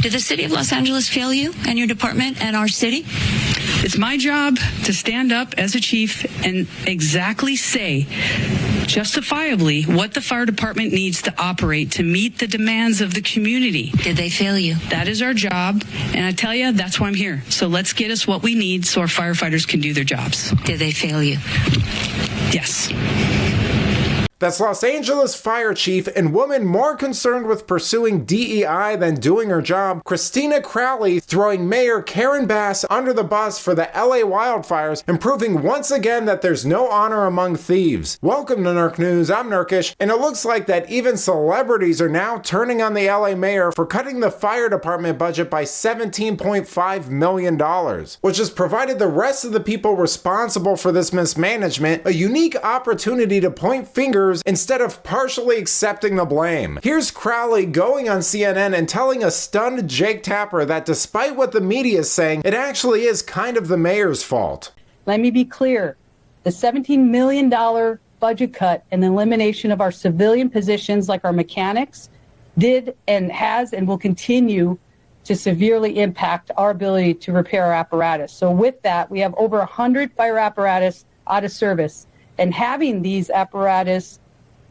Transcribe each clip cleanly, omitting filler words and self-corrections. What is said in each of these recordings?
Did the city of Los Angeles fail you and your department and our city? It's my job to stand up as a chief and exactly say, justifiably, what the fire department needs to operate to meet the demands of the community. Did they fail you? That is our job, and I tell you, that's why I'm here. So let's get us what we need so our firefighters can do their jobs. Did they fail you? Yes. That's Los Angeles Fire Chief and woman more concerned with pursuing DEI than doing her job, Christina Crowley, throwing Mayor Karen Bass under the bus for the LA wildfires and proving once again that there's no honor among thieves. Welcome to Nerk News, I'm Nerkish, and it looks like that even celebrities are now turning on the LA mayor for cutting the fire department budget by $17.5 million, which has provided the rest of the people responsible for this mismanagement a unique opportunity to point fingers instead of partially accepting the blame. Here's Crowley going on CNN and telling a stunned Jake Tapper that despite what the media is saying, it actually is kind of the mayor's fault. Let me be clear. The $17 million budget cut and the elimination of our civilian positions like our mechanics did and has and will continue to severely impact our ability to repair our apparatus. So with that, we have over 100 fire apparatus out of service. And having these apparatus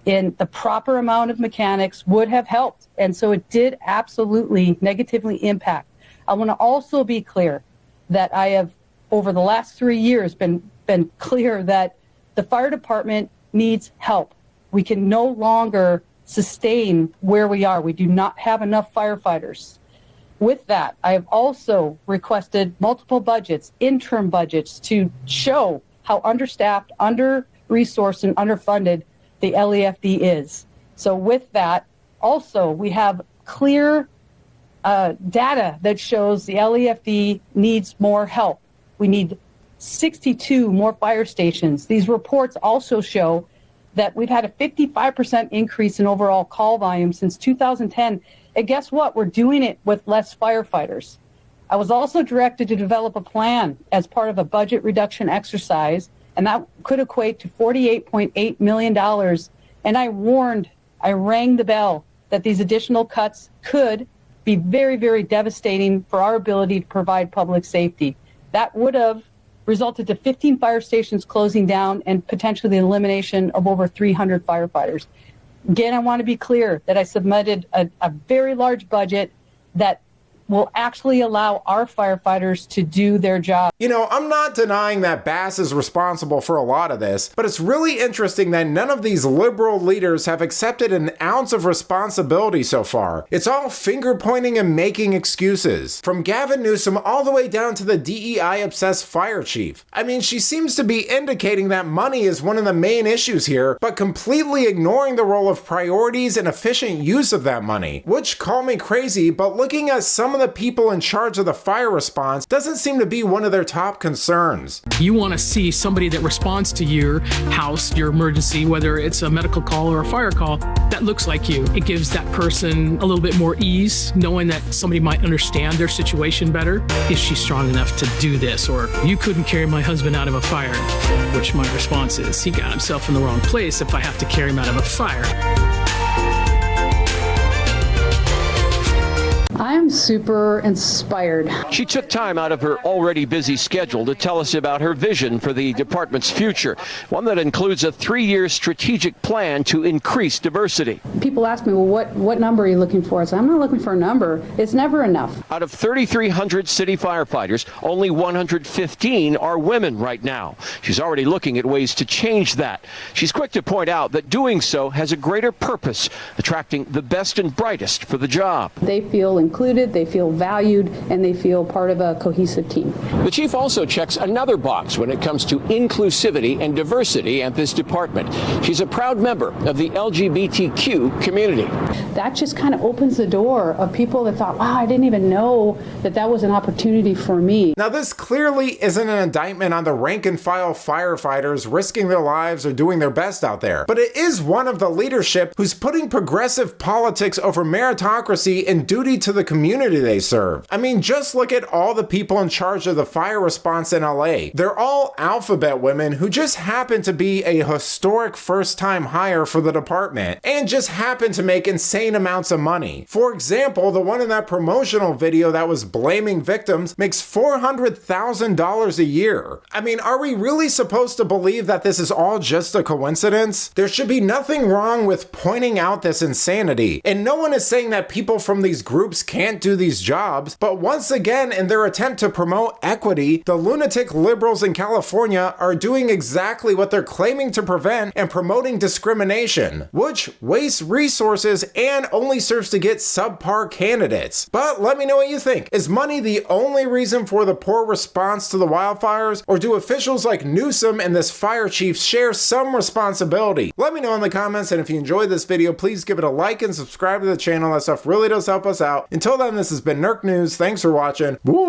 in the proper amount of mechanics would have helped. And so it did absolutely negatively impact. I want to also be clear that I have, over the last 3 years, been clear that the fire department needs help. We can no longer sustain where we are. We do not have enough firefighters. With that, I have also requested multiple budgets, interim budgets, to show how understaffed, under-resourced, and underfunded the LEFD is. So with that, also, we have clear data that shows the LEFD needs more help. We need 62 more fire stations. These reports also show that we've had a 55% increase in overall call volume since 2010. And guess what? We're doing it with less firefighters. I was also directed to develop a plan as part of a budget reduction exercise, and that could equate to $48.8 million. And I rang the bell that these additional cuts could be very, very devastating for our ability to provide public safety. That would have resulted to 15 fire stations closing down and potentially the elimination of over 300 firefighters. Again, I want to be clear that I submitted a very large budget that will actually allow our firefighters to do their job. You know, I'm not denying that Bass is responsible for a lot of this, but it's really interesting that none of these liberal leaders have accepted an ounce of responsibility so far. It's all finger-pointing and making excuses. From Gavin Newsom all the way down to the DEI-obsessed fire chief. I mean, she seems to be indicating that money is one of the main issues here, but completely ignoring the role of priorities and efficient use of that money. Which, call me crazy, but looking at some of the people in charge of the fire response doesn't seem to be one of their top concerns. You want to see somebody that responds to your house, your emergency, whether it's a medical call or a fire call, that looks like you. It gives that person a little bit more ease, knowing that somebody might understand their situation better. Is she strong enough to do this? Or, you couldn't carry my husband out of a fire, which my response is, he got himself in the wrong place if I have to carry him out of a fire. I'm super inspired. She took time out of her already busy schedule to tell us about her vision for the department's future, one that includes a 3-year strategic plan to increase diversity. People ask me, well, what number are you looking for? I say, I'm not looking for a number. It's never enough. Out of 3,300 city firefighters, only 115 are women right now. She's already looking at ways to change that. She's quick to point out that doing so has a greater purpose, attracting the best and brightest for the job. They feel included, they feel valued, and they feel part of a cohesive team. The chief also checks another box when it comes to inclusivity and diversity at this department. She's a proud member of the LGBTQ community. That just kind of opens the door of people that thought, wow, I didn't even know that was an opportunity for me. Now, this clearly isn't an indictment on the rank and file firefighters risking their lives or doing their best out there, but it is one of the leadership who's putting progressive politics over meritocracy and duty to the community community they serve. I mean, just look at all the people in charge of the fire response in LA. They're all alphabet women who just happen to be a historic first-time hire for the department and just happen to make insane amounts of money. For example, the one in that promotional video that was blaming victims makes $400,000 a year. I mean, are we really supposed to believe that this is all just a coincidence? There should be nothing wrong with pointing out this insanity, and no one is saying that people from these groups can't do these jobs, but once again, in their attempt to promote equity, the lunatic liberals in California are doing exactly what they're claiming to prevent and promoting discrimination, which wastes resources and only serves to get subpar candidates. But let me know what you think. Is money the only reason for the poor response to the wildfires, or do officials like Newsom and this fire chief share some responsibility? Let me know in the comments, and if you enjoyed this video, please give it a like and subscribe to the channel. That stuff really does help us out. Until then, this has been Nerk News. Thanks for watching. Bye!